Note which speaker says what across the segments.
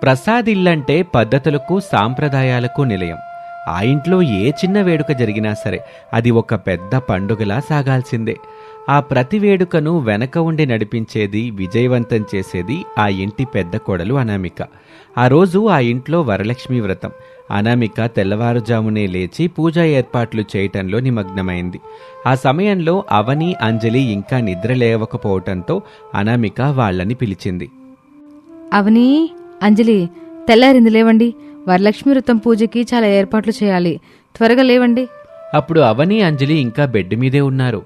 Speaker 1: ప్రసాద్ ఇల్లంటే పద్ధతులకు సాంప్రదాయాలకు నిలయం. ఆ ఇంట్లో ఏ చిన్న వేడుక జరిగినా సరే అది ఒక పెద్ద పండుగలా సాగాల్సిందే. ఆ ప్రతి వేడుకను వెనక ఉండి నడిపించేది, విజయవంతం చేసేది ఆ ఇంటి పెద్ద కోడలు అనామిక. ఆ రోజు ఆ ఇంట్లో వరలక్ష్మి వ్రతం. అనామిక తెల్లవారుజామునే లేచి పూజా ఏర్పాట్లు చేయటంలో నిమగ్నమైంది. ఆ సమయంలో అవని, అంజలి ఇంకా నిద్ర లేవకపోవటంతో అనామిక వాళ్ళని పిలిచింది.
Speaker 2: అవని, అంజలి, తెల్లారింది, లేవండి. వరలక్ష్మి వ్రతం పూజకి చాలా ఏర్పాట్లు చేయాలి, త్వరగా లేవండి.
Speaker 1: అప్పుడు అవని, అంజలి ఇంకా బెడ్ మీదే ఉన్నారు.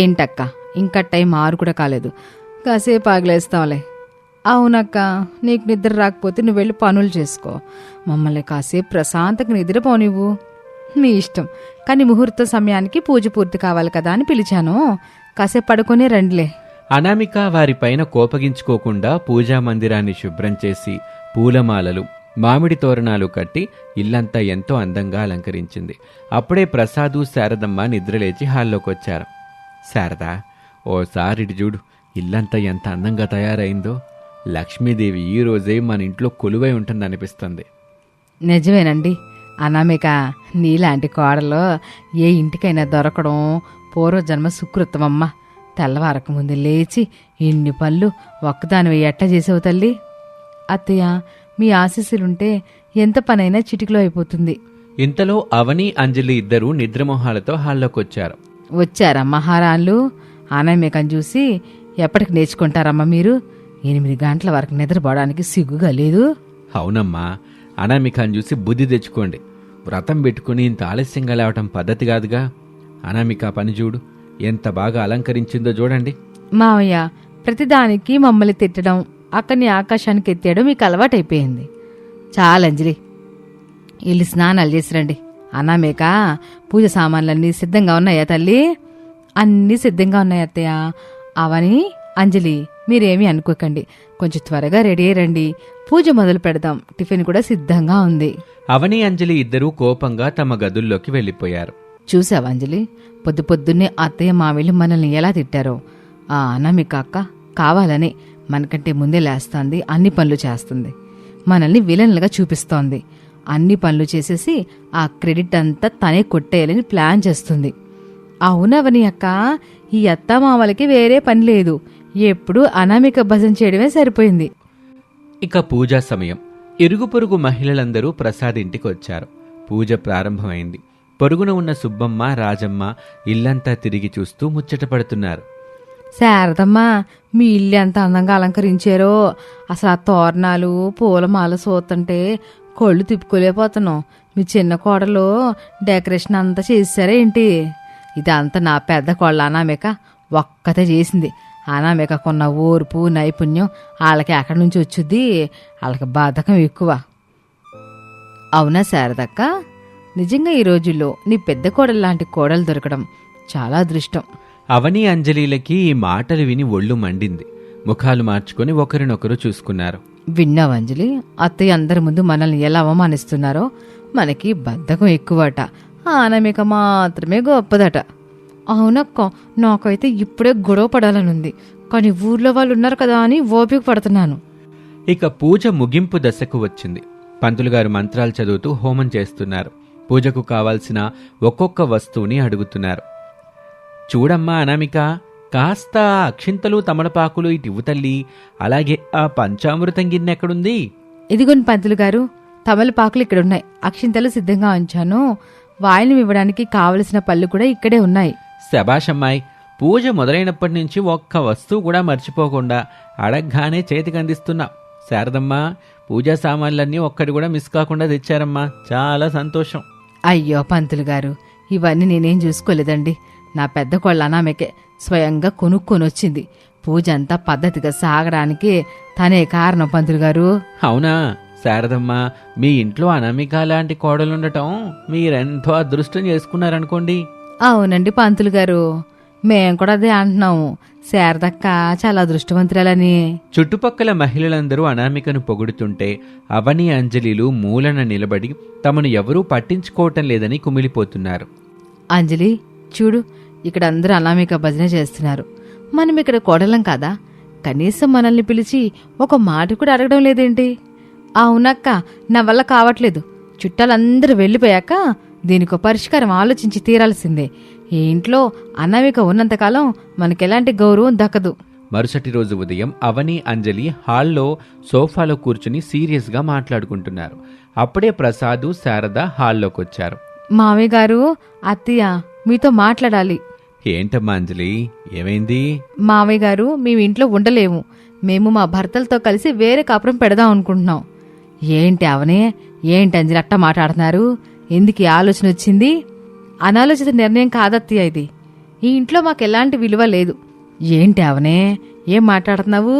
Speaker 2: ఏంటక్క, ఇంకా టైం 6 కూడా కాలేదు, కాసేపు ఆగలేస్తాంలే. అవునక్క, నీకు నిద్ర రాకపోతే నువ్వు వెళ్ళి పనులు చేసుకో, మమ్మల్ని కాసేపు ప్రశాంతంగా నిద్రపో నువ్వు. నీ ఇష్టం, కానీ ముహూర్త సమయానికి పూజ పూర్తి కావాలి కదా అని పిలిచాను. కాసేపు పడుకునే రండిలే.
Speaker 1: అనామిక వారిపైన కోపగించుకోకుండా పూజా మందిరాన్ని శుభ్రం చేసి పూలమాలలు, మామిడి తోరణాలు కట్టి ఇల్లంతా ఎంతో అందంగా అలంకరించింది. అప్పుడే ప్రసాదు, శారదమ్మ నిద్రలేచి హాల్లోకొచ్చారు. శారదా, ఓసారిటి చూడు, ఇల్లంతా ఎంత అందంగా తయారైందో. లక్ష్మీదేవి ఈ రోజే మన ఇంట్లో కొలువై ఉంటుందనిపిస్తుంది.
Speaker 2: నిజమేనండి అనామిక, నీలాంటి కోడలో ఏ ఇంటికైనా దొరకడం పూర్వజన్మ సుకృతమమ్మ. తెల్లవారక ముందు లేచి ఇన్ని పళ్ళు ఒక్కదానివి ఎట్లా చేసావు తల్లి? అత్తయ్య, మీ ఆశీస్సులుంటే ఎంత పనైనా చిటికలో అయిపోతుంది.
Speaker 1: ఇంతలో అవని, అంజలి ఇద్దరూ నిద్రమోహాలతో హాల్లోకొచ్చారు.
Speaker 2: వచ్చారా మహారాళ్ళు? అనామికను చూసి ఎప్పటికి నేర్చుకుంటారమ్మా మీరు? 8 గంటల వరకు నిద్రపోవడానికి సిగ్గుగా లేదు?
Speaker 1: అవునమ్మా, అనామికను చూసి బుద్ధి తెచ్చుకోండి. వ్రతం పెట్టుకుని ఇంత ఆలస్యంగా లేవటం పద్ధతి కాదుగా. అనామిక పని చూడు, ఎంత బాగా అలంకరించిందో చూడండి.
Speaker 2: మావయ్య, ప్రతిదానికి మమ్మల్ని తిట్టడం, అక్కడిని ఆకాశానికి ఎత్తేయడం మీకు అలవాటైపోయింది. చాలంజలి, వెళ్ళి స్నానాలు చేసిరండి. అనామిక, పూజ సామాన్లన్నీ సిద్ధంగా ఉన్నాయా తల్లి? అన్నీ సిద్ధంగా ఉన్నాయి అత్తయ్య. అవని, అంజలి, మీరేమీ అనుకోకండి, కొంచెం త్వరగా రెడీ అయ్యండి, పూజ మొదలు పెడదాం. టిఫిన్ కూడా సిద్ధంగా ఉంది.
Speaker 1: అవని, అంజలి ఇద్దరూ కోపంగా తమ గదుల్లోకి వెళ్ళిపోయారు.
Speaker 2: చూసావా అంజలి, పొద్దున్నే అత్తయ్య మావిళ్ళు మనల్ని ఎలా తిట్టారో. ఆ అనామిక అక్క కావాలని మనకంటే ముందే లేస్తుంది, అన్ని పనులు చేస్తుంది, మనల్ని విలన్లుగా చూపిస్తోంది. అన్ని పనులు చేసేసి ఆ క్రెడిట్ అంతా తనే కొట్టేయాలని ప్లాన్ చేస్తుంది. అవునవని అక్క, ఈ అత్తమామలకి వేరే పని లేదు, ఎప్పుడూ అనామిక భజన చేయడమే సరిపోయింది.
Speaker 1: ఇక పూజా సమయం. ఇరుగు పొరుగు మహిళలందరూ ప్రసాద్ ఇంటికి వచ్చారు. పూజ ప్రారంభమైంది. పొరుగున ఉన్న సుబ్బమ్మ, రాజమ్మ ఇల్లంతా తిరిగి చూస్తూ ముచ్చట పడుతున్నారు.
Speaker 2: శారదమ్మా, మీ ఇల్లు ఎంత అందంగా అలంకరించారో. అసలు ఆ తోరణాలు, పూలమాల చూస్తుంటే కొళ్ళు తిప్పుకోలేకపోతున్నాం. మీ చిన్న కోడలో డెకరేషన్ అంతా చేశారా ఏంటి? ఇదంతా నా పెద్ద కోళ్ళ అనామిక ఒక్కతే చేసింది. అనామికకున్న ఓర్పు, నైపుణ్యం వాళ్ళకి ఎక్కడి నుంచి వచ్చుద్ది? వాళ్ళకి బాధకం ఎక్కువ. అవునా శారదక్క? నిజంగా ఈ రోజుల్లో నీ పెద్ద కోడలు లాంటి కోడలు దొరకడం చాలా అదృష్టం.
Speaker 1: అవని, అంజలిలకి ఈ మాటలు విని ఒళ్ళు మండింది. ముఖాలు మార్చుకొని ఒకరినొకరు చూసుకున్నారు.
Speaker 2: విన్నావు అంజలి, అత్తయ్య అందరి ముందు మనల్ని ఎలా అవమానిస్తున్నారో? మనకి బద్ధకం ఎక్కువట, అనామిక మాత్రమే గొప్పదట. అవునక్క, నాకైతే ఇప్పుడే గొడవ పడాలనుంది, కానీ ఊర్లో వాళ్ళు ఉన్నారు కదా అని ఓపిక పడుతున్నాను.
Speaker 1: ఇక పూజ ముగింపు దశకు వచ్చింది. పంతులుగారు మంత్రాలు చదువుతూ హోమం చేస్తున్నారు. పూజకు కావాల్సిన ఒక్కొక్క వస్తువుని అడుగుతున్నారు. చూడమ్మా అనామిక, కాస్త అక్షింతలు, తమలపాకులు ఇటివ్వు తల్లి. అలాగే ఆ పంచామృతం గిన్నె ఎక్కడుంది?
Speaker 2: ఇదిగోని పంతులు గారు, తమలపాకులు ఇక్కడున్నాయి, అక్షింతలు సిద్ధంగా ఉంచాను, వాయినం ఇవ్వడానికి కావలసిన పళ్ళు కూడా ఇక్కడే ఉన్నాయి.
Speaker 1: శభాషమ్మాయి, పూజ మొదలైనప్పటి నుంచి ఒక్క వస్తువు కూడా మర్చిపోకుండా అడగ్గానే చేతికందిస్తున్నా. శారదమ్మా, పూజా సామాన్లన్నీ ఒక్కటి కూడా మిస్ కాకుండా తెచ్చారమ్మా, చాలా సంతోషం.
Speaker 2: అయ్యో పంతులు గారు, ఇవన్నీ నేనేం చూసుకోలేదండి, నా పెద్ద కోళ్ళ అనామికే స్వయంగా కొనుక్కొనొచ్చింది. పూజ అంతా పద్ధతిగా సాగడానికి తనే కారణం పంతులు గారు.
Speaker 1: అవునా శారదమ్మా, మీ ఇంట్లో అనామిక లాంటి కోడలుండటం మీరెంతో అదృష్టం చేసుకున్నారనుకోండి.
Speaker 2: అవునండి పంతులు గారు, మేం కూడా అదే అంటున్నాము, శారదక్క చాలా అదృష్టవంతురాలని.
Speaker 1: చుట్టుపక్కల మహిళలందరూ అనామికను పొగుడుతుంటే అవని, అంజలిలు మూలన నిలబడి తమను ఎవరూ పట్టించుకోవటం లేదని కుమిలిపోతున్నారు.
Speaker 2: అంజలి చూడు, ఇక్కడ అందరూ అనామిక భజన చేస్తున్నారు, మనం ఇక్కడ కోడలం కాదా? కనీసం మనల్ని పిలిచి ఒక మాట కూడా అడగడం లేదేంటి? అవునక్క, నా వల్ల కావట్లేదు. చుట్టాలందరూ వెళ్ళిపోయాక దీనికో పరిష్కారం ఆలోచించి తీరాల్సిందే. ఈ ఇంట్లో అనామిక ఉన్నంతకాలం మనకెలాంటి గౌరవం దక్కదు.
Speaker 1: మరుసటి రోజు ఉదయం అవని, అంజలి హాల్లో సోఫాలో కూర్చుని సీరియస్గా మాట్లాడుకుంటున్నారు. అప్పుడే ప్రసాదు, శారద హాల్లోకొచ్చారు.
Speaker 2: మావయ్య గారు, అత్తయ్య మీతో మాట్లాడాలి.
Speaker 1: ఏంటమ్మా అంజలి, ఏమైంది?
Speaker 2: మావయ్య గారు, మేము ఇంట్లో ఉండలేము. మేము మా భర్తలతో కలిసి వేరే కాపురం పెడదాం అనుకుంటున్నాం. ఏంటి అవనే, ఏంటి అంజలి అట్ట మాట్లాడుతున్నారు? ఎందుకు ఈ ఆలోచన వచ్చింది? అనాలోచిత నిర్ణయం కాదత్తయ్య ఇది. ఈ ఇంట్లో మాకు ఎలాంటి విలువ లేదు. ఏంటి అవనే, ఏం మాట్లాడుతున్నావు?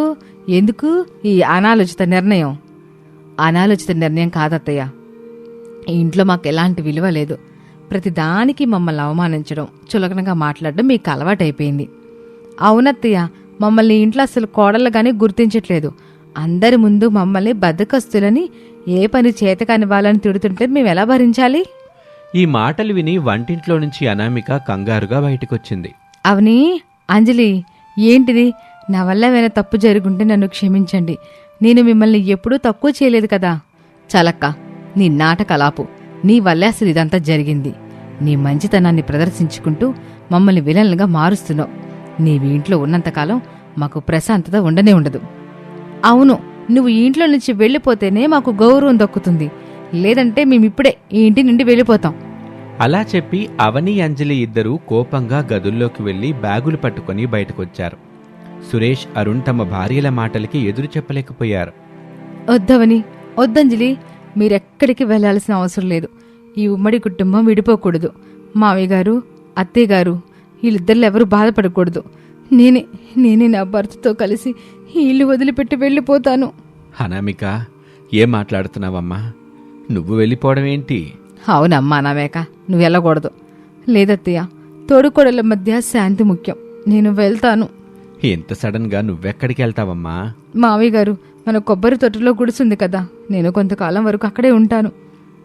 Speaker 2: ఎందుకు ఈ అనాలోచిత నిర్ణయం? అనాలోచిత నిర్ణయం కాదత్తయ్య. ఈ ఇంట్లో మాకు ఎలాంటి విలువ లేదు. ప్రతిదానికి మమ్మల్ని అవమానించడం, చులకనగా మాట్లాడడం మీకు అలవాటైపోయింది. అవునత్తయ్య, మమ్మల్ని ఇంట్లో అసలు కోడళ్ళగానే గుర్తించట్లేదు. అందరి ముందు మమ్మల్ని బద్దకస్తులని, ఏ పని చేతకాని వాళ్ళని తిడుతుంటే మేము ఎలా భరించాలి?
Speaker 1: ఈ మాటలు విని వంటింట్లో నుంచి అనామిక కంగారుగా బయటకొచ్చింది.
Speaker 2: అవని, అంజలి, ఏంటిది? నా వల్ల ఏమైనా తప్పు జరుగుంటే నన్ను క్షమించండి. నేను మిమ్మల్ని ఎప్పుడూ తక్కువ చేయలేదు కదా. చలక్క, నీ నాటకలాపు. నీ వల్లే అసలు ఇదంతా జరిగింది. నీ మంచితనాన్ని ప్రదర్శించుకుంటూ మమ్మల్ని విలన్లుగా మారుస్తున్నావు. నీవి ఇంట్లో ఉన్నంతకాలం మాకు ప్రశాంతత ఉండనే ఉండదు. అవును, నువ్వు ఈ ఇంట్లో నుంచి వెళ్ళిపోతేనే మాకు గౌరవం దక్కుతుంది. లేదంటే మేమిప్పుడే ఈ ఇంటి నుండి వెళ్ళిపోతాం.
Speaker 1: అలా చెప్పి అవని, అంజలి ఇద్దరూ కోపంగా గదుల్లోకి వెళ్లి బ్యాగులు పట్టుకుని బయటకొచ్చారు. సురేష్, అరుణ్ తమ భార్యల మాటలకి ఎదురు చెప్పలేకపోయారు.
Speaker 2: వద్దవని, వద్దంజలి, మీరెక్కడికి వెళ్లాల్సిన అవసరం లేదు. ఈ ఉమ్మడి కుటుంబం విడిపోకూడదు. మావయ్య గారు, అత్తయ్య గారు, వీళ్ళిద్దరిలో ఎవరూ బాధపడకూడదు. నేనే నా భర్తతో కలిసి ఈ ఇల్లు వదిలిపెట్టి వెళ్ళిపోతాను.
Speaker 1: అనామిక, ఏం మాట్లాడుతున్నావమ్మా? నువ్వు వెళ్ళిపోవడం ఏంటి?
Speaker 2: అవునమ్మా అనామిక, నువ్వు వెళ్ళకూడదు. లేదత్తయ్య, తోడుకోడల మధ్య శాంతి ముఖ్యం. నేను వెళ్తాను.
Speaker 1: ఎంత సడన్ గా నువ్వెక్కడికి వెళ్తావమ్మా?
Speaker 2: మావయ్య గారు, మన కొబ్బరి తోటలో గుడిసుంది కదా, నేను కొంతకాలం వరకు అక్కడే ఉంటాను.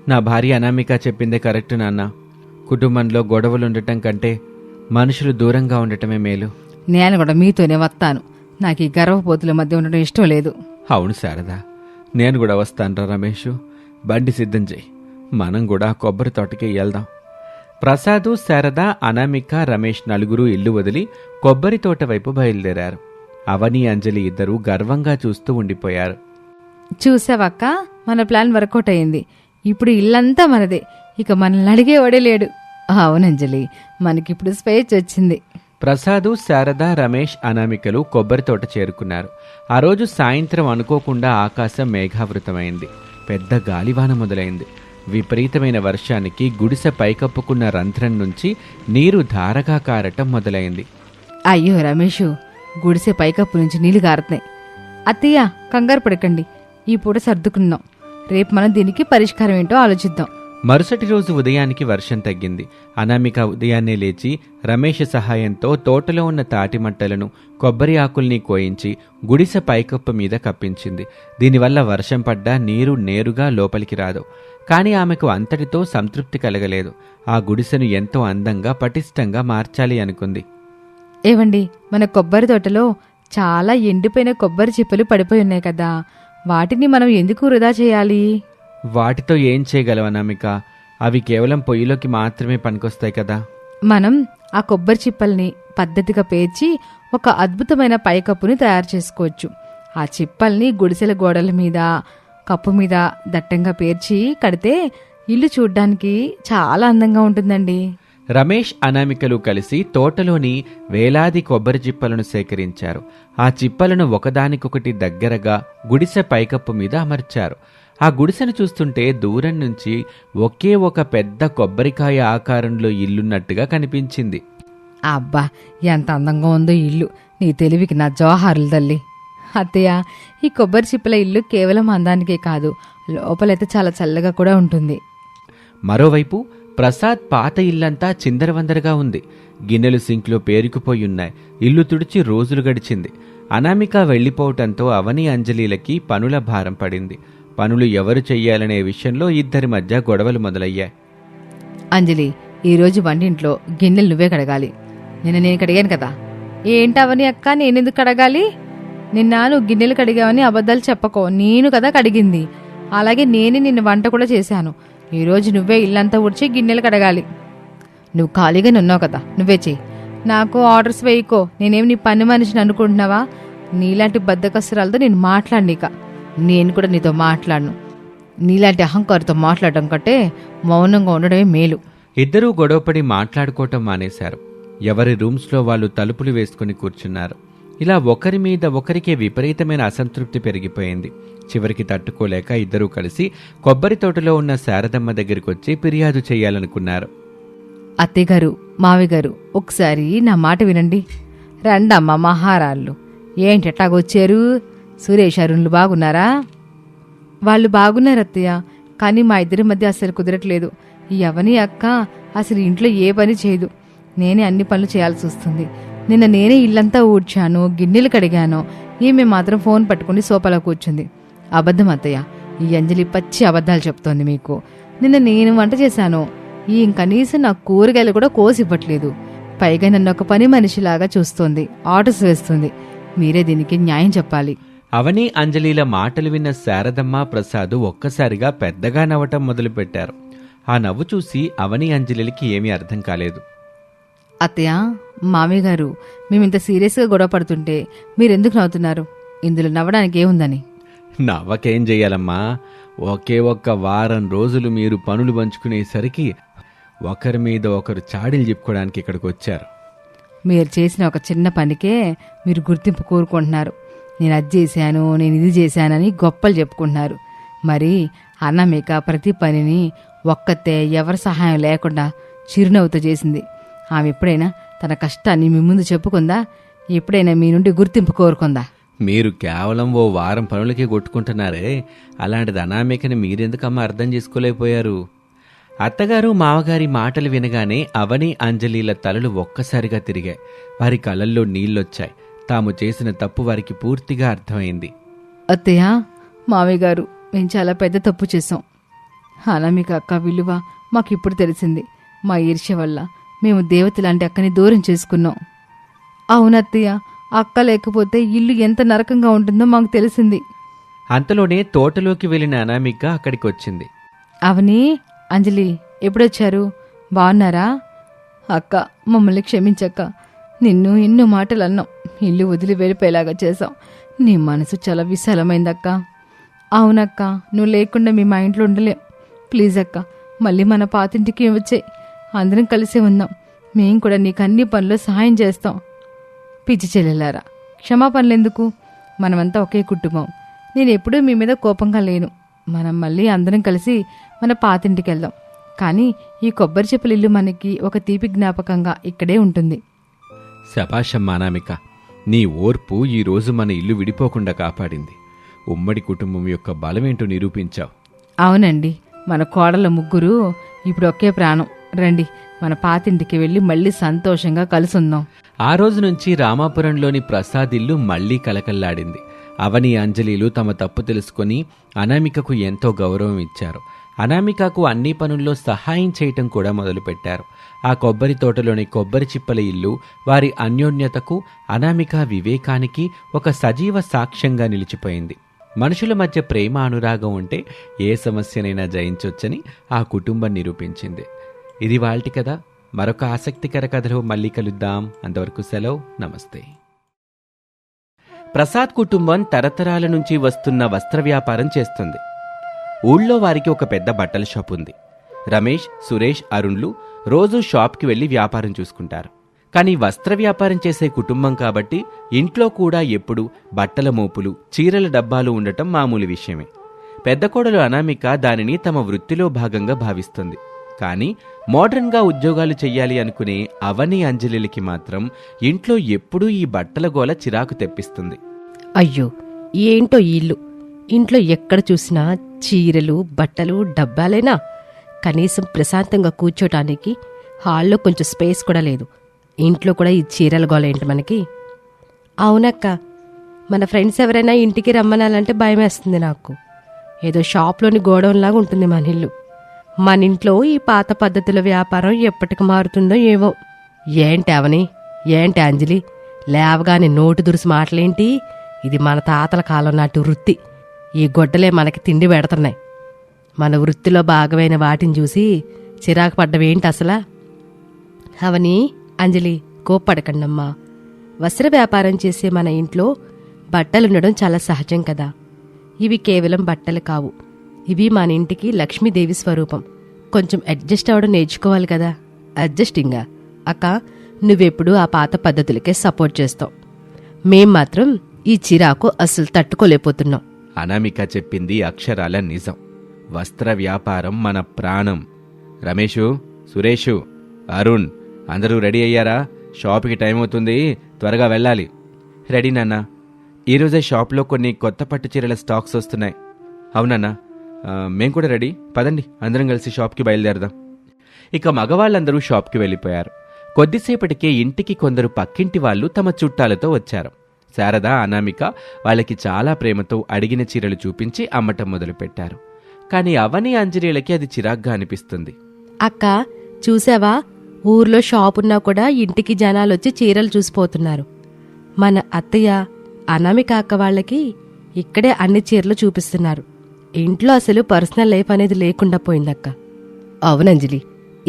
Speaker 1: నా భార్య అనామిక చెప్పిందే కరెక్ట్ నాన్న. కుటుంబంలో గొడవలుండటం కంటే మనుషులు దూరంగా ఉండటమే మేలు.
Speaker 2: నేను కూడా మీతోనే వస్తాను. నాకు ఈ గర్వపోతుల మధ్య ఉండడం ఇష్టం లేదు.
Speaker 1: అవును శారదా, నేను కూడా వస్తానురా రమేష్. బండి సిద్ధం చెయ్యి, మనం కూడా కొబ్బరి తోటకి వెళ్దాం. ప్రసాదు, శారద, అనామిక, రమేష్ నలుగురు ఇల్లు వదిలి కొబ్బరి తోట వైపు బయలుదేరారు. అవని, అంజలి ఇద్దరూ గర్వంగా చూస్తూ ఉండిపోయారు.
Speaker 2: చూసావక్క, మన ప్లాన్ వర్కౌట్ అయింది. ఇప్పుడు ఇల్లంతా మనదే. ఇక మనల్ని అడిగేవాడే లేడు. అవునంజలి, మనకిప్పుడు స్వేచ్ఛ వచ్చింది.
Speaker 1: ప్రసాదు, శారద, రమేష్, అనామికలు కొబ్బరి తోట చేరుకున్నారు. ఆ రోజు సాయంత్రం అనుకోకుండా ఆకాశం మేఘావృతమైంది. పెద్ద గాలివాన మొదలైంది. విపరీతమైన వర్షానికి గుడిసె పైకప్పుకున్న రంధ్రం నుంచి నీరు ధారగా కారటం మొదలైంది.
Speaker 2: అయ్యో రమేషు, గుడిసె పైకప్పు నుంచి నీళ్లు గారుతున్నాయి. అత్తయ్య, కంగారు పడకండి. ఈ పూట సర్దుకున్నాం. రేపు మనం దీనికి పరిష్కారం ఏంటో ఆలోచిద్దాం.
Speaker 1: మరుసటి రోజు ఉదయానికి వర్షం తగ్గింది. అనామిక ఉదయాన్నే లేచి రమేష్ సహాయంతో తోటలో ఉన్న తాటిమట్టలను, కొబ్బరి ఆకుల్ని కోయించి గుడిసె పైకప్పు మీద కప్పించింది. దీనివల్ల వర్షం పడ్డా నీరు నేరుగా లోపలికి రాదు. కానీ ఆమెకు అంతటితో సంతృప్తి కలగలేదు. ఆ గుడిసెను ఎంతో అందంగా, పటిష్టంగా మార్చాలి అనుకుంది.
Speaker 2: ఏవండి, మన కొబ్బరి తోటలో చాలా ఎండిపోయిన కొబ్బరి చిప్పలు పడిపోయి ఉన్నాయి కదా, వాటిని మనం ఎందుకు వృధా చేయాలి?
Speaker 1: వాటితో ఏం చేయగలవు అనామిక? అవి కేవలం పొయ్యిలోకి మాత్రమే పనికొస్తాయి కదా.
Speaker 2: మనం ఆ కొబ్బరి చిప్పల్ని పద్ధతిగా పేర్చి ఒక అద్భుతమైన పైకప్పుని తయారు చేసుకోవచ్చు. ఆ చిప్పల్ని గుడిసెల గోడల మీద, కప్పు మీద దట్టంగా పేర్చి కడితే ఇల్లు చూడ్డానికి చాలా అందంగా ఉంటుందండి.
Speaker 1: రమేష్, అనామికలు కలిసి తోటలోని వేలాది కొబ్బరి చిప్పలను సేకరించారు. ఆ చిప్పలను ఒకదానికొకటి దగ్గరగా గుడిసె పైకప్పు మీద అమర్చారు. ఆ గుడిసెను చూస్తుంటే దూరం నుంచి ఒకే ఒక పెద్ద కొబ్బరికాయ ఆకారంలో ఇల్లున్నట్టుగా కనిపించింది.
Speaker 2: అబ్బా, ఎంత అందంగా ఉందో ఇల్లు! నీ తెలివికి నా జోహారులు తల్లి. అత్తయ్య, ఈ కొబ్బరి చిప్పల ఇల్లు కేవలం అందానికే కాదు, లోపలైతే చాలా చల్లగా కూడా ఉంటుంది.
Speaker 1: మరోవైపు ప్రసాద్ పాత ఇల్లంతా చిందరవందరగా ఉంది. గిన్నెలు సింక్లో పేరుకుపోయున్నాయి. ఇల్లు తుడిచి రోజులు గడిచింది. అనామిక వెళ్లిపోవటంతో అవని, అంజలిలకి పనుల భారం పడింది. పనులు ఎవరు చెయ్యాలనే విషయంలో ఇద్దరి మధ్య గొడవలు మొదలయ్యాయి.
Speaker 2: అంజలి, ఈరోజు వంటింట్లో గిన్నెలు నువ్వే కడగాలి. నేను కడిగాను కదా. ఏంటవని అక్క, నేనెందుకు కడగాలి? నిన్న నువ్వు గిన్నెలు కడిగావని అబద్ధాలు చెప్పకో. నేను కదా కడిగింది. అలాగే నేనే నిన్ను వంట కూడా చేశాను. ఈరోజు నువ్వే ఇల్లంతా ఊడ్చి గిన్నెలు కడగాలి. నువ్వు ఖాళీగానే ఉన్నావు కదా, నువ్వే చెయ్యి. నాకు ఆర్డర్స్ వేయకో. నేనేం నీ పని మనిషిని అనుకుంటున్నావా? నీలాంటి బద్దకస్తురాలతో నేను మాట్లాడినిక. నేను కూడా నీతో మాట్లాడను. నీలాంటి అహంకారితో మాట్లాడడం కంటే మౌనంగా ఉండడమే మేలు.
Speaker 1: ఇద్దరూ గొడవపడి మాట్లాడుకోవటం మానేశారు. ఎవరి రూమ్స్లో వాళ్ళు తలుపులు వేసుకుని కూర్చున్నారు. ఇలా ఒకరి మీద ఒకరికే విపరీతమైన అసంతృప్తి పెరిగిపోయింది. చివరికి తట్టుకోలేక ఇద్దరూ కలిసి కొబ్బరి తోటలో ఉన్న శారదమ్మ దగ్గరికి వచ్చి ఫిర్యాదు చేయాలనుకున్నారు.
Speaker 2: అత్తయ్యగారు, మావిగారు, ఒకసారి నా మాట వినండి. రండమ్మ మహారాళ్ళు. ఏంటెట్టాగొచ్చారు? సురేష్ అరుణ్లు బాగున్నారా? వాళ్ళు బాగున్నారు అత్తయ్య, కానీ మా ఇద్దరి మధ్య అసలు కుదరట్లేదు. ఈ అవని అక్క అసలు ఇంట్లో ఏ పని చేయదు. నేనే అన్ని పనులు చేయాల్సి వస్తుంది. నిన్న నేనే ఇల్లంతా ఊడ్చాను, గిన్నెలు కడిగాను. ఈమె మాత్రం ఫోన్ పట్టుకుని సోఫాలో కూర్చుంది. అబద్ధం అత్తయ్య, ఈ అంజలి పచ్చి అబద్ధాలు చెప్తోంది మీకు. నిన్న నేను వంట చేశాను. ఈ కనీసం నా కూరగాయలు కూడా కోసి ఇవ్వట్లేదు. పైగా నన్ను ఒక పని మనిషిలాగా చూస్తోంది, ఆర్డర్స్ వేస్తుంది. మీరే దీనికి న్యాయం చెప్పాలి.
Speaker 1: అవని అంజలిల మాటలు విన్న శారదమ్మ ప్రసాద్ ఒక్కసారిగా పెద్దగా నవ్వటం మొదలుపెట్టారు. ఆ నవ్వు చూసి అవని అంజలిలకి ఏమీ అర్థం కాలేదు.
Speaker 2: అత్తయ్య, మామయ్య గారు, మేమింత సీరియస్గా గొడవ పడుతుంటే మీరెందుకు నవ్వుతున్నారు? ఇందులో నవ్వడానికి ఏముందని?
Speaker 1: నవ్వకేం చెయ్యాలమ్మా? ఒకే ఒక్క వారం రోజులు మీరు పనులు పంచుకునేసరికి ఒకరి మీద ఒకరు చాడీలు చెప్పుకోవడానికి ఇక్కడికి వచ్చారు.
Speaker 2: మీరు చేసిన ఒక చిన్న పనికే మీరు గుర్తింపు కోరుకుంటున్నారు. నేను అది చేశాను, నేను ఇది చేశానని గొప్పలు చెప్పుకుంటున్నారు. మరి అన్నమిక ప్రతి పనిని ఒక్కతే ఎవరి సహాయం లేకుండా చిరునవ్వుతో చేసింది. ఆమె ఎప్పుడైనా తన కష్టాన్ని మీ ముందు చెప్పుకుందా? ఎప్పుడైనా మీ నుండి గుర్తింపు కోరుకుందా?
Speaker 1: మీరు కేవలం ఓ వారం పనులకే కొట్టుకుంటున్నారే, అలాంటిది అనామికని మీరెందుకమ్మా అర్థం చేసుకోలేకపోయారు? అత్తగారు మావగారి మాటలు వినగానే అవని అంజలిల తలలు ఒక్కసారిగా తిరిగాయి. వారి కళ్ళల్లో నీళ్లొచ్చాయి. తాము చేసిన తప్పు వారికి పూర్తిగా అర్థమైంది.
Speaker 2: అత్తయ్య, మావయ్య గారు, మేము చాలా పెద్ద తప్పు చేశాం. అనామిక అక్క విలువ మాకిప్పుడు తెలిసింది. మా ఈర్ష్య వల్ల మేము దేవత లాంటి అక్కని దూరం చేసుకున్నాం. అవునత్తయ్య, అక్క లేకపోతే ఇల్లు ఎంత నరకంగా ఉంటుందో మాకు తెలిసింది.
Speaker 1: అంతలోనే తోటలోకి వెళ్లిన అనామిక అక్కడికి వచ్చింది.
Speaker 2: అవని, అంజలి ఎప్పుడొచ్చారు? బాగున్నారా? అక్క, మమ్మల్ని క్షమించక్క. నిన్ను ఎన్నో మాటలు అన్నాం, ఇల్లు వదిలి వెళ్ళిపోయేలాగా చేశాం. నీ మనసు చాలా విశాలమైందక్క. అవునక్క, నువ్వు లేకుండా మేము మా ఇంట్లో ఉండలేం. ప్లీజ్ అక్క, మళ్ళీ మన పాతింటికి వచ్చాయి. అందరం కలిసి ఉందాం. మేం కూడా నీకు అన్ని పనులు సహాయం చేస్తాం. పిచ్చి చెల్లెలారా, క్షమాపణలెందుకు? మనమంతా ఒకే కుటుంబం. నేను ఎప్పుడూ మీ మీద కోపంగా లేను. మనం మళ్ళీ అందరం కలిసి మన పాతింటికి వెళ్దాం. కానీ ఈ కొబ్బరి చెప్పుల ఇల్లు మనకి ఒక తీపి జ్ఞాపకంగా ఇక్కడే ఉంటుంది.
Speaker 1: శభాషమ్మా అనామిక, నీ ఓర్పు ఈరోజు మన ఇల్లు విడిపోకుండా కాపాడింది. ఉమ్మడి కుటుంబం యొక్క బలమేంటో నిరూపించావు.
Speaker 2: అవునండి, మన కోడళ్ళ ముగ్గురు ఇప్పుడు ఒకే ప్రాణం. రండి, మన పాతింటికి వెళ్ళి మళ్ళీ సంతోషంగా కలుసుందాం.
Speaker 1: ఆ రోజు నుంచి రామాపురంలోని ప్రసాద్ ఇల్లు మళ్లీ కలకల్లాడింది. అవని అంజలిలు తమ తప్పు తెలుసుకొని అనామికకు ఎంతో గౌరవం ఇచ్చారు. అనామికకు అన్ని పనుల్లో సహాయం చేయటం కూడా మొదలుపెట్టారు. ఆ కొబ్బరి తోటలోని కొబ్బరి చిప్పల ఇల్లు వారి అన్యోన్యతకు, అనామిక వివేకానికి ఒక సజీవ సాక్ష్యంగా నిలిచిపోయింది. మనుషుల మధ్య ప్రేమ అనురాగం ఉంటే ఏ సమస్యనైనా జయించొచ్చని ఆ కుటుంబం నిరూపించింది. ఇది వాల్టి కథ. మరొక ఆసక్తికర కథలో మళ్ళీ కలుద్దాం. అంతవరకు సెలవు, నమస్తే. ప్రసాద్ కుటుంబం తరతరాల నుంచి వస్తున్న వస్త్ర వ్యాపారం చేస్తుంది. ఊళ్ళో వారికి ఒక పెద్ద బట్టల షాప్ ఉంది. రమేష్, సురేష్, అరుణ్లు రోజూ షాప్కి వెళ్లి వ్యాపారం చూసుకుంటారు. కానీ వస్త్ర వ్యాపారం చేసే కుటుంబం కాబట్టి ఇంట్లో కూడా ఎప్పుడు బట్టల మోపులు, చీరల డబ్బాలు ఉండటం మామూలు విషయమే. పెద్ద కోడలు అనామిక దానిని తమ వృత్తిలో భాగంగా భావిస్తుంది. కానీ మోడర్న్గా ఉద్యోగాలు చెయ్యాలి అనుకునే అవని అంజలిలకి మాత్రం ఇంట్లో ఎప్పుడూ ఈ బట్టల గోల చిరాకు తెప్పిస్తుంది.
Speaker 3: అయ్యో, ఏంటో ఇల్లు. ఇంట్లో ఎక్కడ చూసినా చీరలు, బట్టలు, డబ్బాలేనా? కనీసం ప్రశాంతంగా కూర్చోటానికి హాల్లో కొంచెం స్పేస్ కూడా లేదు. ఇంట్లో కూడా ఈ చీరల గోల ఏంటి మనకి? అవునక్క, మన ఫ్రెండ్స్ ఎవరైనా ఇంటికి రమ్మనాలంటే భయమేస్తుంది నాకు. ఏదో షాప్లోని గోడౌన్లాగా ఉంటుంది మన ఇల్లు. మన ఇంట్లో ఈ పాత పద్ధతుల వ్యాపారం ఎప్పటికి మారుతుందో ఏవో. ఏంటి అవని, ఏంటి అంజలి, లేవగానే నోటు దురుసు మాటలేంటి? ఇది మన తాతల కాలం నాటి వృత్తి. ఈ గొడ్డలే మనకి తిండి పెడుతున్నాయి. మన వృత్తిలో భాగమైన వాటిని చూసి చిరాకు పడ్డవేంటి అసలా? అవని, అంజలి, కోప్పడకండమ్మా. వస్త్ర వ్యాపారం చేసే మన ఇంట్లో బట్టలుండడం చాలా సహజం కదా. ఇవి కేవలం బట్టలు కావు, ఇవి మన ఇంటికి లక్ష్మీదేవి స్వరూపం. కొంచెం అడ్జస్ట్ అవ్వడం నేర్చుకోవాలి కదా. అడ్జస్టింగా? అక్క, నువ్వెప్పుడు ఆ పాత పద్ధతులకే సపోర్ట్ చేస్తావు. మేం మాత్రం ఈ చిరాకు అసలు తట్టుకోలేకపోతున్నాం.
Speaker 1: అనామిక చెప్పింది అక్షరాల నిజం. వస్త్ర వ్యాపారం మన ప్రాణం. రమేషు, సురేషు, అరుణ్ అందరూ రెడీ అయ్యారా? షాప్కి టైం అవుతుంది, త్వరగా వెళ్ళాలి. రెడీ నాన్న. ఈరోజే షాప్లో కొన్ని కొత్త పట్టు చీరల స్టాక్స్ వస్తున్నాయి. అవునన్నా, మేం కూడా రెడీ. పదండి, అందరం కలిసి షాప్కి బయలుదేరదాం. ఇక మగవాళ్ళందరూ షాప్కి వెళ్ళిపోయారు. కొద్దిసేపటికే ఇంటికి కొందరు పక్కింటి వాళ్ళు తమ చుట్టాలతో వచ్చారు. శారద, అనామిక వాళ్ళకి చాలా ప్రేమతో అడిగిన చీరలు చూపించి అమ్మటం మొదలుపెట్టారు. కానీ అవని, అంజలిలకి అది చిరాగ్గా అనిపిస్తుంది.
Speaker 3: అక్క, చూసావా, ఊర్లో షాపున్నా కూడా ఇంటికి జనాలొచ్చి చీరలు చూసిపోతున్నారు. మన అత్తయ్య, అనామిక అక్క వాళ్ళకి ఇక్కడే అన్ని చీరలు చూపిస్తున్నారు. ఇంట్లో అసలు పర్సనల్ లైఫ్ అనేది లేకుండా పోయిందక్క. అవునంజలి,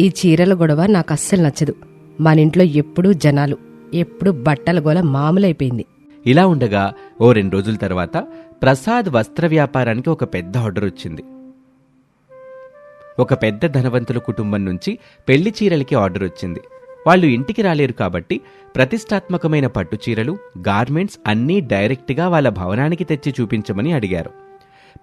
Speaker 3: ఈ చీరల గొడవ నాకు అస్సలు నచ్చదు. మన ఇంట్లో ఎప్పుడూ జనాలు, ఎప్పుడూ బట్టల గోల మామూలైపోయింది.
Speaker 1: ఇలా ఉండగా ఓ 2 రోజుల తర్వాత ప్రసాద్ వస్త్ర వ్యాపారానికి ఒక పెద్ద ఆర్డర్ వచ్చింది. ఒక పెద్ద ధనవంతుల కుటుంబం నుంచి పెళ్లి చీరలకి ఆర్డర్ వచ్చింది. వాళ్ళు ఇంటికి రాలేరు కాబట్టి ప్రతిష్టాత్మకమైన పట్టు చీరలు, గార్మెంట్స్ అన్నీ డైరెక్ట్గా వాళ్ళ భవనానికి తెచ్చి చూపించమని అడిగారు.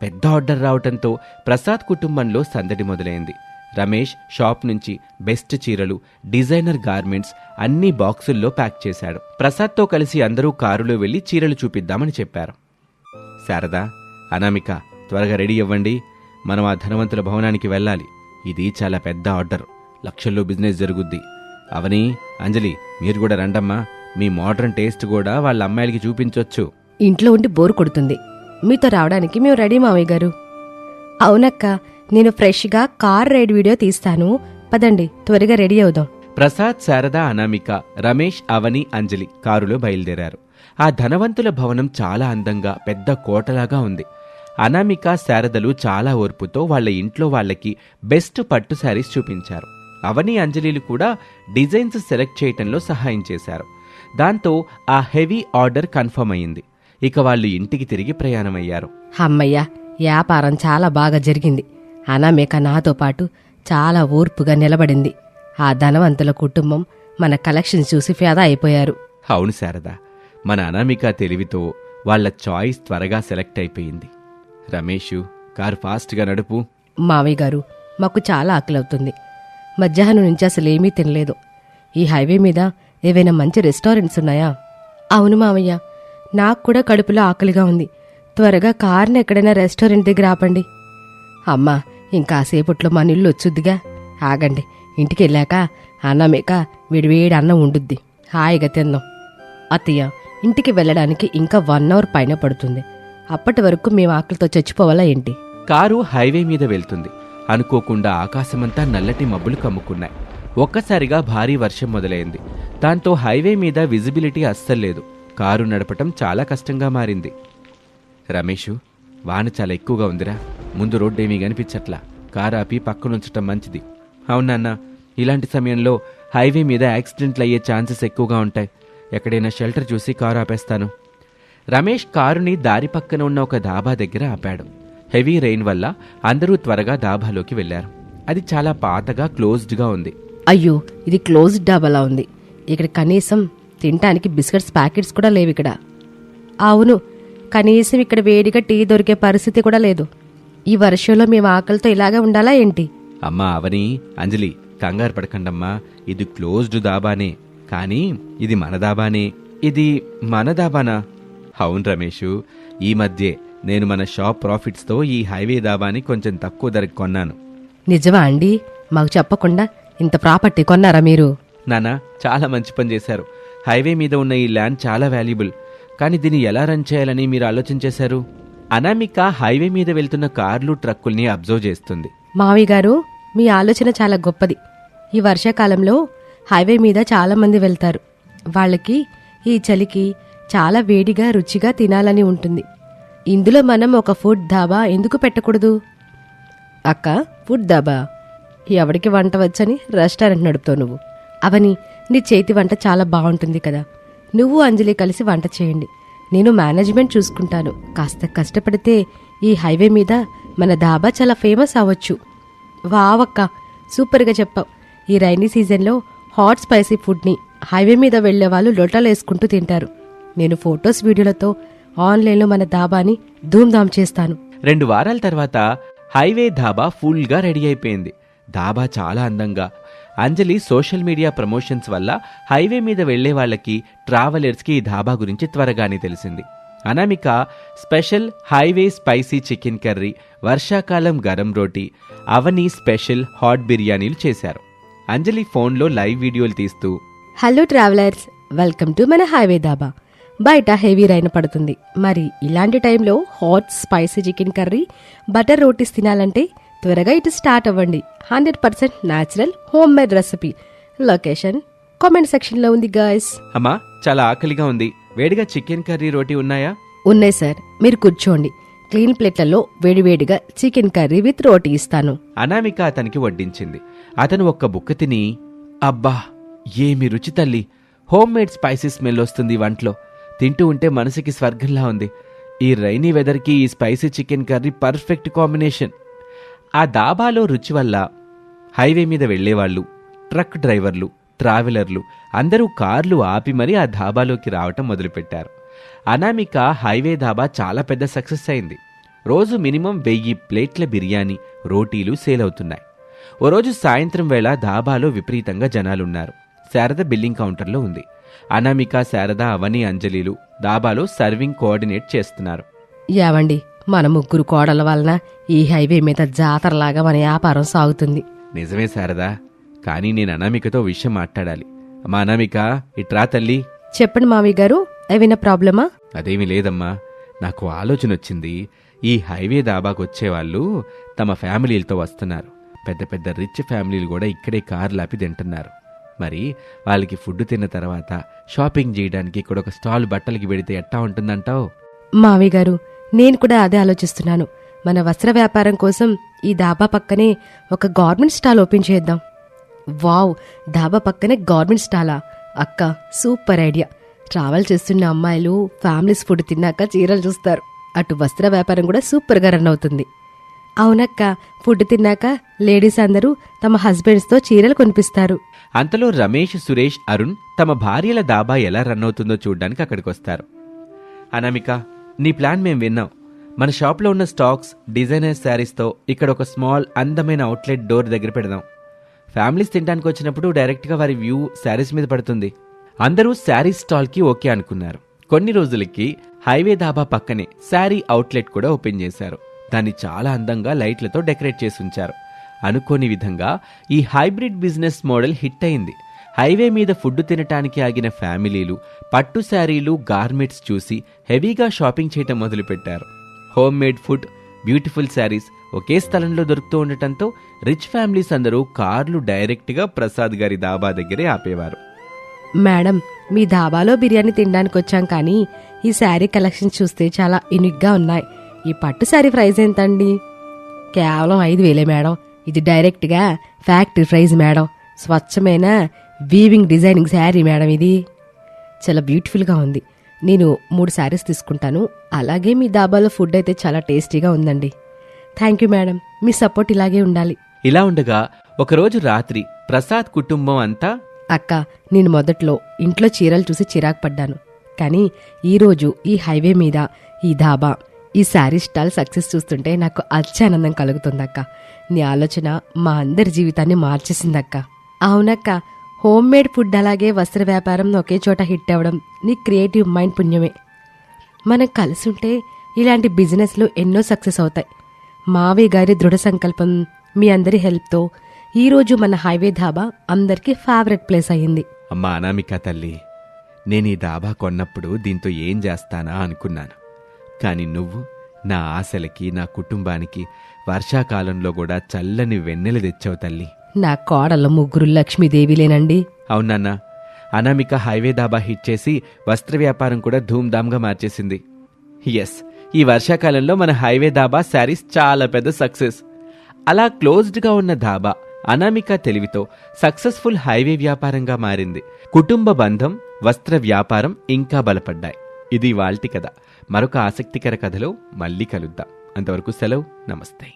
Speaker 1: పెద్ద ఆర్డర్ రావటంతో ప్రసాద్ కుటుంబంలో సందడి మొదలైంది. రమేష్ షాప్ నుంచి బెస్ట్ చీరలు, డిజైనర్ గార్మెంట్స్ అన్నీ బాక్సుల్లో ప్యాక్ చేశాడు. ప్రసాద్తో కలిసి అందరూ కారులో వెళ్లి చీరలు చూపిద్దామని చెప్పారు. శారదా, అనామిక త్వరగా రెడీ అవ్వండి, మనం ఆ ధనవంతుల భవనానికి వెళ్ళాలి. ఇది చాలా పెద్ద ఆర్డర్, లక్షల్లో బిజినెస్ జరుగుద్ది. అవని, అంజలి మీరు కూడా రండమ్మా. మీ మోడర్న్ టేస్ట్ కూడా వాళ్ళ అమ్మాయిలకి చూపించొచ్చు.
Speaker 3: ఇంట్లో ఉండి బోరు కొడుతుంది, మీతో రావడానికి మేము రెడీ మావయ్య గారు. అవునక్క, నేను ఫ్రెష్గా కార్ రైడ్ వీడియో తీస్తాను, పదండి త్వరగా రెడీ అవుదాం.
Speaker 1: ప్రసాద్, శారద, అనామిక, రమేష్, అవని, అంజలి కారులో బయలుదేరారు. ఆ ధనవంతుల భవనం చాలా అందంగా పెద్ద కోటలాగా ఉంది. అనామిక, శారదలు చాలా ఓర్పుతో వాళ్ళ ఇంట్లో వాళ్ళకి బెస్ట్ పట్టు శారీస్ చూపించారు. అవని, అంజలిలు కూడా డిజైన్స్ సెలెక్ట్ చేయటంలో సహాయం చేశారు. దాంతో ఆ హెవీ ఆర్డర్ కన్ఫర్మ్ అయింది. ఇక వాళ్ళు ఇంటికి తిరిగి ప్రయాణమయ్యారు.
Speaker 3: అమ్మయ్య, వ్యాపారం చాలా బాగా జరిగింది. అనామిక నాతో పాటు చాలా ఓర్పుగా నిలబడింది. ఆ ధనవంతుల కుటుంబం మన కలెక్షన్స్ చూసి ఫిదా అయిపోయారు.
Speaker 1: అవును శారద, మన అనామిక తెలివితో వాళ్ళ చాయిస్ త్వరగా సెలెక్ట్ అయిపోయింది. రమేషు, కారు ఫాస్ట్గా నడుపు.
Speaker 3: మావయ్య గారు, మాకు చాలా ఆకలవుతుంది. మధ్యాహ్నం నుంచి అసలు ఏమీ తినలేదు. ఈ హైవే మీద ఏవైనా మంచి రెస్టారెంట్స్ ఉన్నాయా? అవును మావయ్య, నాకు కూడా కడుపులో ఆకలిగా ఉంది. త్వరగా కార్ని ఎక్కడైనా రెస్టారెంట్ దగ్గర ఆపండి. అమ్మా, ఇంకాసేపట్లో మన ఇల్లు వచ్చుద్దిగా. ఆగండి, ఇంటికి వెళ్ళాక అన్నమేక విడివేడి అన్నం ఉండుద్ది, హాయిగా తిందాం. అత్తయ్య, ఇంటికి వెళ్ళడానికి ఇంకా 1 అవర్ పైన పడుతుంది. అప్పటి వరకు మేము ఆకలితో చచ్చిపోవాలా ఏంటి?
Speaker 1: కారు హైవే మీద వెళ్తుంది. అనుకోకుండా ఆకాశమంతా నల్లటి మబ్బులు కమ్ముకున్నాయి. ఒక్కసారిగా భారీ వర్షం మొదలైంది. దాంతో హైవే మీద విజిబిలిటీ అస్సల్లేదు. కారు నడపటం చాలా కష్టంగా మారింది. రమేషు, వాన చాలా ఎక్కువగా ఉందిరా, ముందు రోడ్డేమీ కనిపించట్లా. కారు ఆపి పక్కనుంచటం మంచిది. అవునన్నా, ఇలాంటి సమయంలో హైవే మీద యాక్సిడెంట్లు అయ్యే ఛాన్సెస్ ఎక్కువగా ఉంటాయి. ఎక్కడైనా షెల్టర్ చూసి కారు ఆపేస్తాను. రమేష్ కారుని దారి పక్కన ఉన్న ఒక ధాబా దగ్గర ఆపాడు. హెవీ రెయిన్ వల్ల అందరూ త్వరగా ధాబాలోకి వెళ్లారు. అది చాలా పాతగా క్లోజ్డ్గా ఉంది.
Speaker 3: అయ్యో, ఇది క్లోజ్డ్ డాబాలా ఉంది. ఇక్కడ కనీసం తినటానికి బిస్కెట్స్ ప్యాకెట్స్ కూడా లేవు ఇక్కడ. అవును, కనీసం ఇక్కడ వేడిగా టీ దొరికే పరిస్థితి కూడా లేదు. ఈ వర్షంలో మేము ఆకలితో ఇలాగే ఉండాలా ఏంటి?
Speaker 1: అమ్మా అవని, అంజలి కంగారు పడకండమ్మా. ఇది క్లోజ్డ్ దాబానే, కానీ ఇది మన దాబానే. ఇది మన దాబానా? అవును రమేషు, ఈ మధ్యే నేను మన షాప్ ప్రాఫిట్స్తో ఈ హైవే దాబాని కొంచెం తక్కువ ధరకు కొన్నాను.
Speaker 3: నిజమా అండి? మాకు చెప్పకుండా ఇంత ప్రాపర్టీ కొన్నారా మీరు?
Speaker 1: నానా, చాలా మంచి పని చేశారు. హైవే మీద ఉన్న ఈ ల్యాండ్ చాలా వాల్యుబుల్. కానీ దీన్ని ఎలా రన్ చేయాలని మీరు ఆలోచించేశారు? అనామిక హైవే మీద వెళ్తున్న కార్లు, ట్రక్కుల్ని అబ్జర్వ్ చేస్తుంది.
Speaker 3: మావయ్య గారు, మీ ఆలోచన చాలా గొప్పది. ఈ వర్షాకాలంలో హైవే మీద చాలా మంది వెళ్తారు. వాళ్ళకి ఈ చలికి చాలా వేడిగా రుచిగా తినాలని ఉంటుంది. ఇందులో మనం ఒక ఫుడ్ ధాబా ఎందుకు పెట్టకూడదు? అక్క, ఫుడ్ ధాబా? ఎవడికి వంట వచ్చని రెస్టారెంట్ నడుపుతావు నువ్వు. అవని, నీ చేతి వంట చాలా బాగుంటుంది కదా, నువ్వు అంజలి కలిసి వంట చేయండి, నేను మేనేజ్మెంట్ చూసుకుంటాను. కాస్త కష్టపడితే ఈ హైవే మీద మన ధాబా చాలా ఫేమస్ అవ్వచ్చు. వావక్క, సూపర్గా చెప్పావు. ఈ రైనీ సీజన్లో హాట్ స్పైసీ ఫుడ్ని హైవే మీద వెళ్లే వాళ్ళు లొట్టలు వేసుకుంటూ తింటారు. నేను ఫొటోస్ వీడియోలతో ఆన్లైన్లో మన ధాబాని ధూమ్ధామ్ చేస్తాను.
Speaker 1: 2 వారాల తర్వాత హైవే ధాబా ఫుల్గా రెడీ అయిపోయింది. ధాబా చాలా అందంగా, అంజలి సోషల్ మీడియా ప్రమోషన్స్ వల్ల హైవే మీద వెళ్లే వాళ్ళకి, ట్రావెలర్స్కి ఈ ధాబా గురించి త్వరగానే తెలిసింది. Anamika special highway spicy chicken curry, వర్షాకాలం గరం రోటీ, అవని స్పెషల్ హాట్ బిర్యానీలు చేశారు. అంజలి ఫోన్లో లైవ్ వీడియోలు తీస్తూ,
Speaker 3: హలో ట్రావెలర్స్, వెల్కమ్ టు మన హైవే ధాబా. బయట హెవీ రైన్ పడుతుంది, మరి ఇలాంటి టైంలో hot spicy chicken curry, butter rotis తినాలంటే త్వరగా ఇటు స్టార్ట్ అవ్వండి. 100% natural home made recipe. Location comment సెక్షన్లో ఉంది గాయస్.
Speaker 1: అమ్మా చాలా ఆకలిగా ఉంది, వేడిగా చికెన్ కర్రీ రోటీ ఉన్నాయా?
Speaker 3: ఉన్నాయి సార్, మీరు కూర్చోండి. క్లీన్ ప్లేట్లలో వేడివేడిగా చికెన్ కర్రీ విత్ రోటీ ఇస్తాను.
Speaker 1: అనామిక అతనికి వడ్డించింది. అతను ఒక్క బుక్క తిని, అబ్బా ఏమి రుచి తల్లి, హోమ్ మేడ్ స్పైసీ స్మెల్ వస్తుంది వంటలో, తింటూ ఉంటే మనసుకి స్వర్గంలా ఉంది. ఈ రైనీ వెదర్కి ఈ spicy chicken curry perfect combination. ఆ దాబాలో రుచి వల్ల హైవే మీద వెళ్లేవాళ్లు, ట్రక్ డ్రైవర్లు, ట్రావెలర్లు అందరూ కార్లు ఆపి మరీ ఆ ధాబాలోకి రావటం మొదలుపెట్టారు. అనామిక హైవే ధాబా చాలా పెద్ద సక్సెస్ అయింది. రోజు మినిమం 1000 ప్లేట్ల బిర్యానీ, రోటీలు సేల్ అవుతున్నాయి. ఓ రోజు సాయంత్రం వేళ ధాబాలో విపరీతంగా జనాలున్నారు. శారద బిల్లింగ్ కౌంటర్లో ఉంది. అనామిక, శారద, అవని, అంజలిలు ధాబాలో సర్వింగ్ కోఆర్డినేట్ చేస్తున్నారు.
Speaker 3: యావండి, మన ముగ్గురు కోడల వలన ఈ హైవే మీద జాతరలాగా మన వ్యాపారం సాగుతుంది.
Speaker 1: నిజమే శారదా, కానీ నేను అనామికతో విషయం మాట్లాడాలి. అమ్మా అనామిక, ఇట్రా తల్లి.
Speaker 3: చెప్పండి మావయ్య గారు, ఏమైనా ప్రాబ్లమా?
Speaker 1: అదేమీ లేదమ్మా, నాకు ఆలోచన వచ్చింది. ఈ హైవే దాబాకు వచ్చేవాళ్ళు తమ ఫ్యామిలీలతో వస్తున్నారు. పెద్ద పెద్ద రిచ్ ఫ్యామిలీలు కూడా ఇక్కడే కార్లు ఆపి తింటున్నారు. మరి వాళ్ళకి ఫుడ్ తిన్న తర్వాత షాపింగ్ చేయడానికి ఇక్కడ ఒక స్టాల్ బట్టలకి పెడితే ఎట్టా ఉంటుందంటావు?
Speaker 3: మావయ్య గారు, నేను కూడా అదే ఆలోచిస్తున్నాను. మన వస్త్ర వ్యాపారం కోసం ఈ ధాబా పక్కనే ఒక గవర్నమెంట్ స్టాల్ ఓపెన్ చేద్దాం. వావ్, ధాబా పక్కనే గవర్నమెంట్ స్టాలా? అక్క, సూపర్ ఐడియా. ట్రావెల్ చేస్తున్న అమ్మాయిలు ఫ్యామిలీస్ ఫుడ్ తిన్నాక చీరలు చూస్తారు. అటు వస్త్ర వ్యాపారం కూడా సూపర్గా రన్ అవుతుంది. అవునక్క, ఫుడ్ తిన్నాక లేడీస్ అందరూ తమ హస్బెండ్స్తో చీరలు కొనిపిస్తారు.
Speaker 1: అంతలో రమేష్, సురేష్, అరుణ్ తమ భార్యల దాబా ఎలా రన్ అవుతుందో చూడ్డానికి అక్కడికొస్తారు. అనామిక, నీ ప్లాన్ మేం విన్నాం. మన షాప్లో ఉన్న స్టాక్స్, డిజైనర్ శారీస్తో ఇక్కడ ఒక స్మాల్ అందమైన అవుట్లెట్ డోర్ దగ్గర పెడదాం. ఫ్యామిలీస్ తినడానికి వచ్చినప్పుడు డైరెక్ట్గా వారి వ్యూ శారీస్ మీద పడుతుంది. అందరూ శారీ స్టాల్కి ఓకే అనుకున్నారు. కొన్ని రోజులకి హైవే దాబా పక్కనే శారీ అవుట్లెట్ కూడా ఓపెన్ చేశారు. దాన్ని చాలా అందంగా లైట్లతో డెకరేట్ చేసి ఉంచారు. అనుకోని విధంగా ఈ హైబ్రిడ్ బిజినెస్ మోడల్ హిట్ అయింది. హైవే మీద ఫుడ్ తినటానికి ఆగిన ఫ్యామిలీలు పట్టు శారీలు, గార్మెంట్స్ చూసి హెవీగా షాపింగ్ చేయటం మొదలుపెట్టారు. Home made food, beautiful saris ఒకే స్థలంలో దొరుకుతూ ఉండటంతో రిచ్ ఫ్యామిలీస్ అందరూ కార్లు డైరెక్ట్గా ప్రసాద్ గారి దాబా దగ్గరే ఆపేవారు.
Speaker 3: మేడం, మీ ధాబాలో బిర్యానీ తినడానికి వచ్చాం, కానీ ఈ శారీ కలెక్షన్స్ చూస్తే చాలా యూనిక్గా ఉన్నాయి. ఈ పట్టు శారీ ప్రైస్ ఎంతండి? కేవలం 5,000 మేడం. ఇది డైరెక్ట్గా ఫ్యాక్టరీ ప్రైస్ మేడం. స్వచ్ఛమైన వీవింగ్ డిజైనింగ్ శారీ మేడం. ఇది చాలా బ్యూటిఫుల్గా ఉంది. నేను 3 శారీస్ తీసుకుంటాను. అలాగే మీ దాబాలో ఫుడ్ అయితే చాలా టేస్టీగా ఉందండి. Thank you madam, me support ఇలాగే ఉండాలి.
Speaker 1: ఇలా ఉండగా ఒకరోజు రాత్రి ప్రసాద్ కుటుంబం అంతా,
Speaker 3: అక్క, నేను మొదట్లో ఇంట్లో చీరలు చూసి చిరాకు పడ్డాను, కానీ ఈరోజు ఈ హైవే మీద ఈ ధాబా, ఈ శారీ స్టాల్ సక్సెస్ చూస్తుంటే నాకు అత్యానందం కలుగుతుందక్క. నీ ఆలోచన మా అందరి జీవితాన్ని మార్చేసిందక్క. అవునక్క, హోమ్ మేడ్ ఫుడ్ అలాగే వస్త్ర వ్యాపారం ఒకే చోట హిట్ అవ్వడం నీ క్రియేటివ్ మైండ్ పుణ్యమే. మనం కలిసి ఉంటే ఇలాంటి బిజినెస్లు ఎన్నో సక్సెస్ అవుతాయి. మావయ్య గారి దృఢ సంకల్పం, మీ అందరి హెల్ప్తో ఈరోజు మన హైవే ధాబా అందరికీ ఫేవరెట్ ప్లేస్ అయ్యింది.
Speaker 1: అమ్మా అనామిక తల్లి, నేను ఈ దాబా కొన్నప్పుడు దీంతో ఏం చేస్తానా అనుకున్నాను. కానీ నువ్వు నా ఆశలకి, నా కుటుంబానికి వర్షాకాలంలో కూడా చల్లని వెన్నెలు తెచ్చావు తల్లి.
Speaker 3: నా కోడళ్ళ ముగ్గురు లక్ష్మీదేవిలేనండి.
Speaker 1: అవునన్నా, అనామిక హైవే దాబా హిట్ చేసి వస్త్ర వ్యాపారం కూడా ధూమ్ధామ్గా మార్చేసింది. ఎస్, ఈ వర్షాకాలంలో మన హైవే దాబా శారీస్ చాలా పెద్ద సక్సెస్. అలా క్లోజ్డ్గా ఉన్న ధాబా అనామిక తెలివితో సక్సెస్ఫుల్ హైవే వ్యాపారంగా మారింది. కుటుంబ బంధం, వస్త్ర వ్యాపారం ఇంకా బలపడ్డాయి. ఇది ఇవాల్టి కథ. మరొక ఆసక్తికర కథలో మళ్ళీ కలుద్దాం. అంతవరకు సెలవు. నమస్తే.